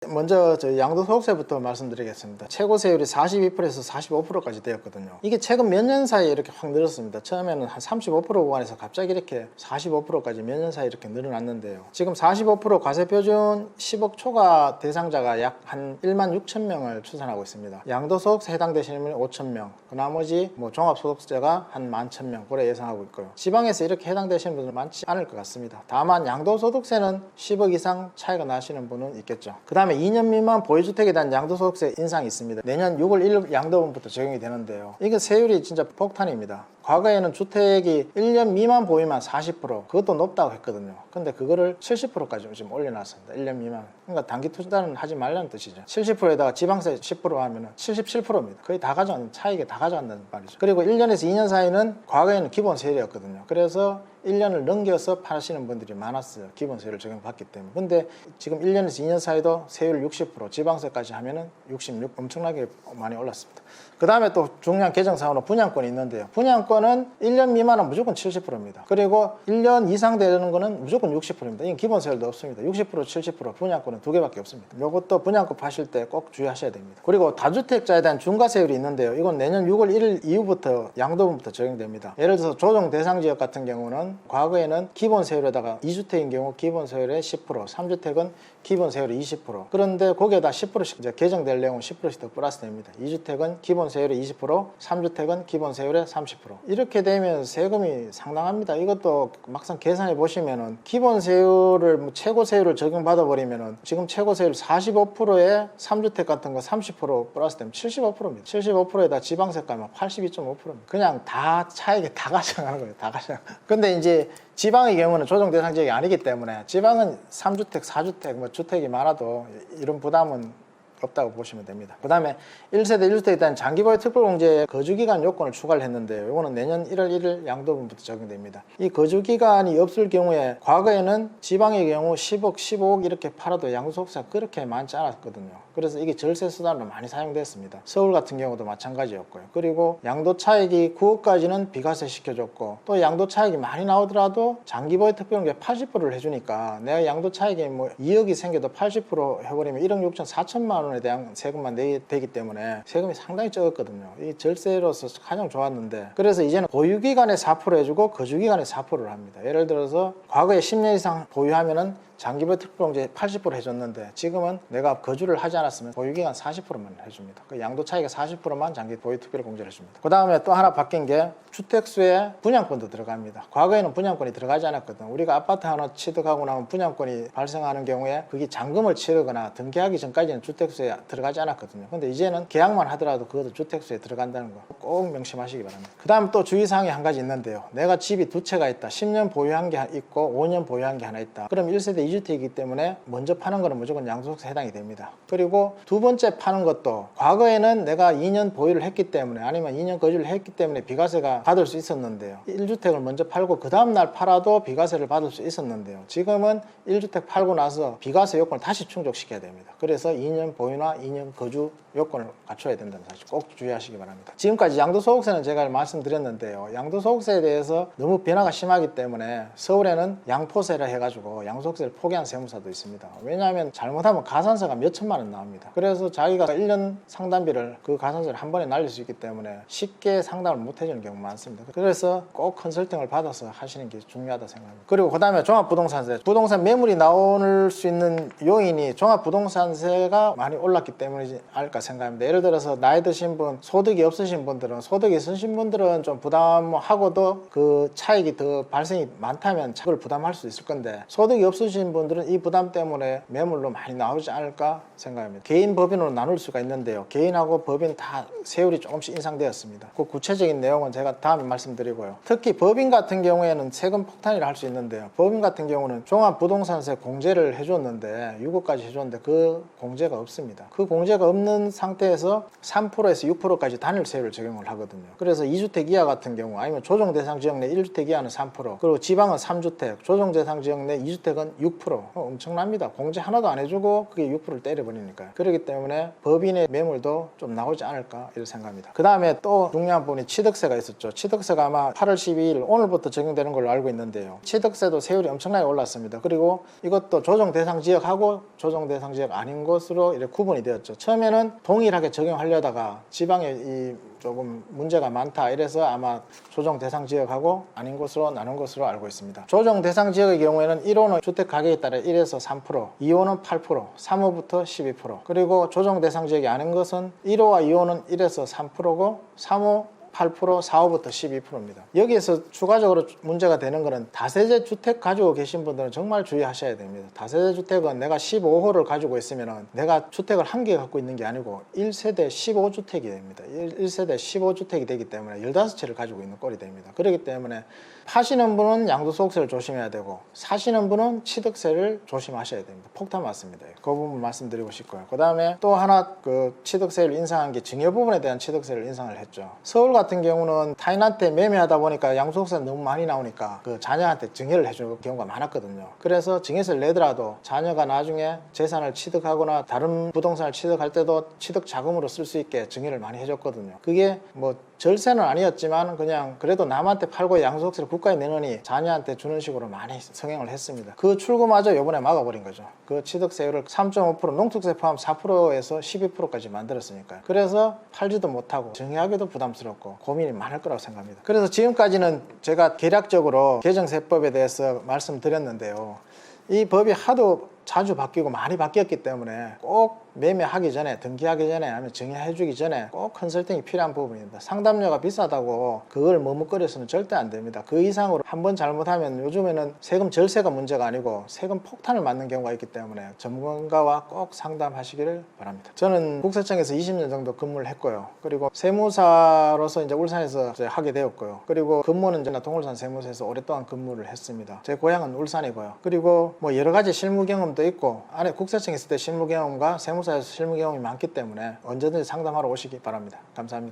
먼저 양도소득세부터 말씀드리겠습니다. 최고 세율이 42%에서 45%까지 되었거든요. 이게 최근 몇 년 사이에 이렇게 확 늘었습니다. 처음에는 한 35% 구간에서 갑자기 이렇게 45%까지 몇 년 사이에 이렇게 늘어났는데요. 지금 45% 과세표준 10억 초과 대상자가 약 한 1만 6천 명을 추산하고 있습니다. 양도소득세 해당되시는 분이 5천 명, 그 나머지 종합소득세가 한 11,000명 그래 예상하고 있고요. 지방에서 이렇게 해당되시는 분은 많지 않을 것 같습니다. 다만 양도소득세는 10억 이상 차이가 나시는 분은 있겠죠. 그 다음에 2년 미만 보유주택에 대한 양도소득세 인상이 있습니다. 내년 6월 1일 양도분부터 적용이 되는데요. 이게 세율이 진짜 폭탄입니다. 과거에는 주택이 1년 미만 보유만 40%, 그것도 높다고 했거든요. 근데 그거를 70%까지 지금 올려놨습니다. 1년 미만. 그러니까 단기 투자는 하지 말라는 뜻이죠. 70%에다가 지방세 10% 하면 77%입니다. 거의 다 가져간다는, 차익에 다 가져간다는 말이죠. 그리고 1년에서 2년 사이는 과거에는 기본 세율이었거든요. 그래서 1년을 넘겨서 파시는 분들이 많았어요. 기본세율을 적용받기 때문에. 근데 지금 1년에서 2년 사이도 세율 60%, 지방세까지 하면은 66, 엄청나게 많이 올랐습니다. 그 다음에 또 중요한 개정사항으로 분양권이 있는데요. 분양권은 1년 미만은 무조건 70%입니다. 그리고 1년 이상 되는 거는 무조건 60%입니다. 이건 기본세율도 없습니다. 60%, 70% 분양권은 두 개밖에 없습니다. 이것도 분양권 파실 때 꼭 주의하셔야 됩니다. 그리고 다주택자에 대한 중과세율이 있는데요. 이건 내년 6월 1일 이후부터 양도분부터 적용됩니다. 예를 들어서 조정 대상 지역 같은 경우는 과거에는 기본세율에다가 2주택인 경우 기본세율의 10%, 3주택은 기본세율이 20%. 그런데 거기에다 10%씩 이제 개정될 내용은 10%씩 더 플러스 됩니다. 2주택은 기본세율의 20%, 3주택은 기본세율의 30%. 이렇게 되면 세금이 상당합니다. 이것도 막상 계산해 보시면은 기본세율을 최고세율을 적용받아 버리면은 지금 최고세율 45%에 3주택 같은 거 30% 플러스 되면 75%입니다. 75%에다 지방세 까면 82.5%입니다. 그냥 다 차익에 다 가져가는 거예요. 다 가져가. 근데 이제 지방의 경우는 조정 대상 지역이 아니기 때문에 지방은 3주택, 4주택, 주택이 많아도 이런 부담은 없다고 보시면 됩니다. 그 다음에 1세대 1주택에 대한 장기보유 특별공제에 거주기간 요건을 추가를 했는데요. 이거는 내년 1월 1일 양도분부터 적용됩니다. 이 거주기간이 없을 경우에 과거에는 지방의 경우 10억, 15억 이렇게 팔아도 양도소득세가 그렇게 많지 않았거든요. 그래서 이게 절세 수단으로 많이 사용됐습니다. 서울 같은 경우도 마찬가지였고요. 그리고 양도 차익이 9억까지는 비과세 시켜줬고 또 양도 차익이 많이 나오더라도 장기보유 특별공제 80%를 해주니까 내가 양도 차익이 2억이 생겨도 80% 해버리면 1억 6천 4천만 원에 대한 세금만 내게 되기 때문에 세금이 상당히 적었거든요. 이 절세로서 가장 좋았는데 그래서 이제는 보유기간에 4% 해주고 거주기간에 4%를 합니다. 예를 들어서 과거에 10년 이상 보유하면은 장기보유 특별공제 80% 해줬는데 지금은 내가 거주를 하지 않았으면 보유기간 40%만 해줍니다. 그 양도 차이가 40%만 장기보유 특별공제를 해줍니다. 그 다음에 또 하나 바뀐 게 주택수에 분양권도 들어갑니다. 과거에는 분양권이 들어가지 않았거든. 우리가 아파트 하나 취득하고 나면 분양권이 발생하는 경우에 그게 잔금을 치르거나 등기하기 전까지는 주택수에 들어가지 않았거든요. 근데 이제는 계약만 하더라도 그것도 주택수에 들어간다는 거 꼭 명심하시기 바랍니다. 그 다음 또 주의사항이 한 가지 있는데요. 내가 집이 두 채가 있다. 10년 보유한 게 있고 5년 보유한 게 하나 있다. 그럼 1세대 2주택이기 때문에 먼저 파는 거는 무조건 양도소득세 해당이 됩니다. 그리고 두 번째 파는 것도 과거에는 내가 2년 보유를 했기 때문에 아니면 2년 거주를 했기 때문에 비과세가 받을 수 있었는데요. 1주택을 먼저 팔고 그 다음날 팔아도 비과세를 받을 수 있었는데요. 지금은 1주택 팔고 나서 비과세 요건을 다시 충족시켜야 됩니다. 그래서 2년 보유나 2년 거주 요건을 갖춰야 된다는 사실 꼭 주의하시기 바랍니다. 지금까지 양도소득세는 제가 말씀드렸는데요. 양도소득세에 대해서 너무 변화가 심하기 때문에 서울에는 양포세를 해가지고 양도소득세를 포기한 세무사도 있습니다. 왜냐하면 잘못하면 가산세가 몇 천만 원 나옵니다. 그래서 자기가 1년 상담비를 그 가산세를 한 번에 날릴 수 있기 때문에 쉽게 상담을 못 해주는 경우가 많습니다. 그래서 꼭 컨설팅을 받아서 하시는 게 중요하다 생각합니다. 그리고 그 다음에 종합부동산세, 부동산 매물이 나올 수 있는 요인이 종합부동산세가 많이 올랐기 때문이지 않을까 생각합니다. 예를 들어서 나이 드신 분, 소득이 없으신 분들은, 소득이 있으신 분들은 좀 부담하고도 그 차익이 더 발생이 많다면 그걸 부담할 수 있을 건데 소득이 없으신 분들은 이 부담 때문에 매물로 많이 나오지 않을까 생각합니다. 개인 법인으로 나눌 수가 있는데요. 개인하고 법인 다 세율이 조금씩 인상되었습니다. 그 구체적인 내용은 제가 다음에 말씀드리고요. 특히 법인 같은 경우에는 세금 폭탄이라 할 수 있는데요. 법인 같은 경우는 종합부동산세 공제를 해줬는데 6억까지 해줬는데 그 공제가 없습니다. 그 공제가 없는 이런 상태에서 3%에서 6%까지 단일 세율을 적용을 하거든요. 그래서 2주택 이하 같은 경우 아니면 조정 대상 지역 내 1주택 이하는 3%, 그리고 지방은 3주택, 조정 대상 지역 내 2주택은 6%. 엄청납니다. 공제 하나도 안 해주고 그게 6%를 때려버리니까요. 그렇기 때문에 법인의 매물도 좀 나오지 않을까 이렇게 생각합니다. 그 다음에 또 중요한 부분이 취득세가 있었죠. 취득세가 아마 8월 12일 오늘부터 적용되는 걸로 알고 있는데요. 취득세도 세율이 엄청나게 올랐습니다. 그리고 이것도 조정 대상 지역하고 조정 대상 지역 아닌 것으로 이렇게 구분이 되었죠. 처음에는 동일하게 적용하려다가 지방에 이 조금 문제가 많다 이래서 아마 조정 대상 지역하고 아닌 것으로 나눈 것으로 알고 있습니다. 조정 대상 지역의 경우에는 1호는 주택 가격에 따라 1에서 3%, 2호는 8%, 3호부터 12%, 그리고 조정 대상 지역이 아닌 것은 1호와 2호는 1에서 3%고 3호 8%, 4호부터 12%입니다. 여기에서 추가적으로 문제가 되는 것은 다세대 주택 가지고 계신 분들은 정말 주의하셔야 됩니다. 다세대 주택은 내가 15호를 가지고 있으면 내가 주택을 한 개 갖고 있는 게 아니고 1세대 15주택이 됩니다. 1세대 15주택이 되기 때문에 15채를 가지고 있는 꼴이 됩니다. 그렇기 때문에 파시는 분은 양도소득세를 조심해야 되고 사시는 분은 취득세를 조심하셔야 됩니다. 폭탄 맞습니다. 그 부분 말씀드리고 싶고요. 그 다음에 또 하나 그 취득세를 인상한 게 증여 부분에 대한 취득세를 인상을 했죠. 서울 같은 경우는 타인한테 매매하다 보니까 양도소득세가 너무 많이 나오니까 그 자녀한테 증여를 해주는 경우가 많았거든요. 그래서 증여세를 내더라도 자녀가 나중에 재산을 취득하거나 다른 부동산을 취득할 때도 취득 자금으로 쓸 수 있게 증여를 많이 해줬거든요. 그게 뭐 절세는 아니었지만 그냥 그래도 남한테 팔고 양도소득세를 국가에 내느니 자녀한테 주는 식으로 많이 성행을 했습니다. 그 출구마저 이번에 막아버린 거죠. 그 취득세율을 3.5%, 농특세 포함 4%에서 12%까지 만들었으니까요. 그래서 팔지도 못하고 증여하기도 부담스럽고 고민이 많을 거라고 생각합니다. 그래서 지금까지는 제가 개략적으로 개정세법에 대해서 말씀드렸는데요. 이 법이 하도 자주 바뀌고 많이 바뀌었기 때문에 꼭 매매하기 전에, 등기하기 전에, 아니면 증여해주기 전에 꼭 컨설팅이 필요한 부분입니다. 상담료가 비싸다고 그걸 머뭇거려서는 절대 안 됩니다. 그 이상으로 한번 잘못하면 요즘에는 세금 절세가 문제가 아니고 세금 폭탄을 맞는 경우가 있기 때문에 전문가와 꼭 상담하시기를 바랍니다. 저는 국세청에서 20년 정도 근무를 했고요. 그리고 세무사로서 이제 울산에서 이제 하게 되었고요. 그리고 근무는 이제 동울산 세무서에서 오랫동안 근무를 했습니다. 제 고향은 울산이고요. 그리고 뭐 여러 가지 실무 경험도 있고 안에 국세청에 있을 때 실무 경험과 세무사에서 실무 경험이 많기 때문에 언제든지 상담하러 오시기 바랍니다. 감사합니다.